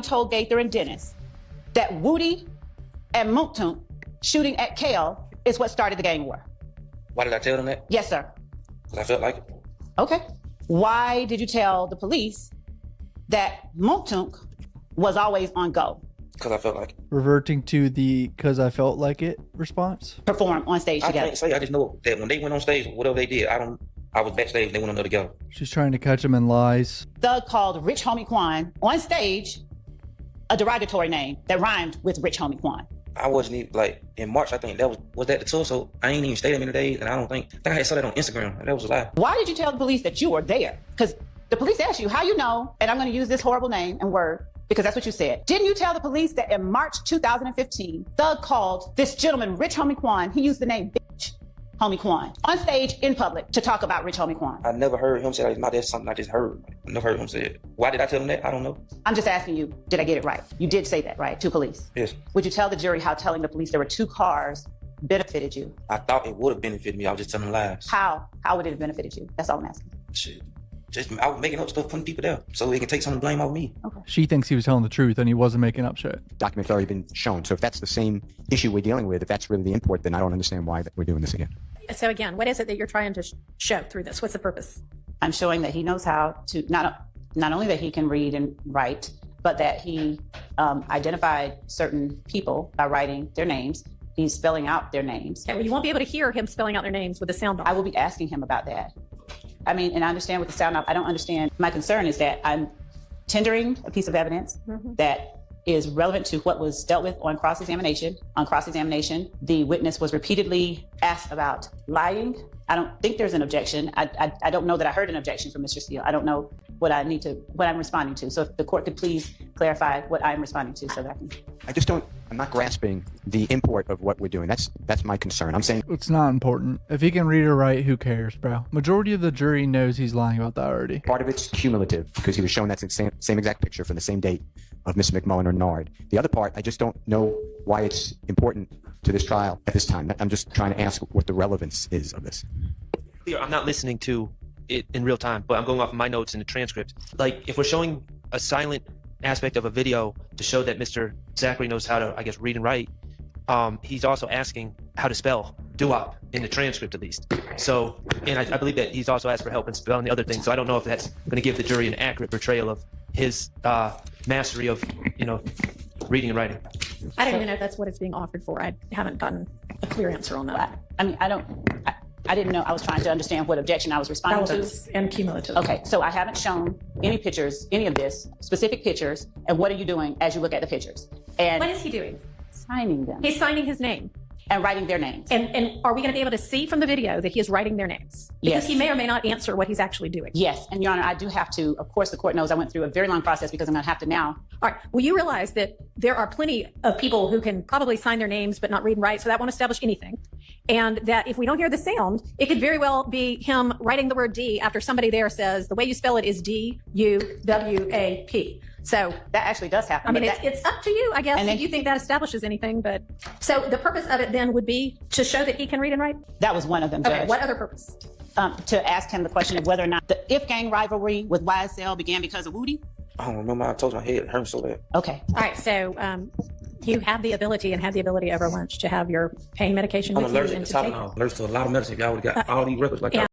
told Gaither and Dennis that Woody and Mooktoon shooting at Kale is what started the gang war. Why did I tell them that? Yes, sir. Because I felt like it. Okay. Why did you tell the police that Mooktoon was always on go? Because I felt like it. Reverting to the "cause I felt like it" response. Perform on stage I together. can't say. I just know that when they went on stage, whatever they did, I was backstage. They went on there together. She's trying to catch him in lies. Thug called Rich Homie Quan on stage a derogatory name that rhymed with Rich Homie Quan. I wasn't even, like, in March, I think that was that the tour, so I ain't even stayed that many days, and I think I had saw that on Instagram. That was a lie. Why did you tell the police that you were there? Because the police asked you how you know, and I'm going to use this horrible name and word because that's what you said. Didn't you tell the police that in March 2015, Thug called this gentleman Rich Homie Quan, he used the name Bitch Homie Quan, on stage in public to talk about Rich Homie Quan? I never heard him say that. That's something I just heard. I never heard him say it. Why did I tell him that? I don't know. I'm just asking you, did I get it right? You did say that, right? To police? Yes. Would you tell the jury how telling the police there were two cars benefited you? I thought it would have benefited me. I was just telling lies. How? How would it have benefited you? That's all I'm asking. Shit. I was making up stuff, putting people there, so they can take some of the blame off me. Okay. She thinks he was telling the truth and he wasn't making up shit. Document's already been shown. So if that's the same issue we're dealing with, if that's really the import, then I don't understand why we're doing this again. So again, what is it that you're trying to show through this? What's the purpose? I'm showing that he knows how to, not only that he can read and write, but that he identified certain people by writing their names. He's spelling out their names. Okay, well, you won't be able to hear him spelling out their names with the sound off. I will be asking him about that. I mean, and I understand with the sound off. I don't understand. My concern is that I'm tendering a piece of evidence that is relevant to what was dealt with on cross-examination. On cross-examination, the witness was repeatedly asked about lying. I don't think there's an objection. I don't know that I heard an objection from Mr. Steele. I don't know what I'm responding to. So if the court could please clarify what I'm responding to so that I can. I'm not grasping the import of what we're doing. That's my concern. I'm saying It's not important. If he can read or write, who cares, bro? Majority of the jury knows he's lying about that already. part of it's cumulative because he was shown that same exact picture from the same date of Mr. McMullen or Nard. The other part, I just don't know why it's important to this trial at this time. I'm just trying to ask what the relevance is of this. I'm not listening to it in real time, but I'm going off of my notes in the transcript. Like, if we're showing a silent aspect of a video to show that Mr. Zachary knows how to, I guess, read and write, he's also asking how to spell doo-wop in the transcript, at least. So, and I believe that he's also asked for help in spelling the other things. So I don't know if that's going to give the jury an accurate portrayal of his mastery of, reading and writing. I don't even know if that's what it's being offered for. I haven't gotten a clear answer on that. I mean, I didn't know. I was trying to understand what objection I was responding to. Relevance and cumulative. Okay, so I haven't shown any pictures, any of this, specific pictures, and what are you doing as you look at the pictures? And What is he doing? signing them He's signing his name. and writing their names. And are we going to be able to see from the video that he is writing their names? Because Yes. he may or may not answer what he's actually doing. Yes, and Your Honor, I do have to, of course, the court knows I went through a very long process because I'm going to have to now. All right. Well, you realize that there are plenty of people who can probably sign their names but not read and write, so that won't establish anything. And that if we don't hear the sound, it could very well be him writing the word D after somebody there says the way you spell it is D-U-W-A-P. So That actually does happen. I mean, but it's up to you, I guess, And then- if you think that establishes anything. But so the purpose of it then would be to show that he can read and write. that was one of them, Judge. Okay. What other purpose? To ask him the question of whether or not the if gang rivalry with YSL began because of Woody. I don't remember. I told you my head hurt so bad. Okay. All right. So you have the ability and had the ability over lunch to have your pain medication I'm with you allergic and to to take. Tylenol. Allergic to a lot of medicine. If y'all would have got all these records like that.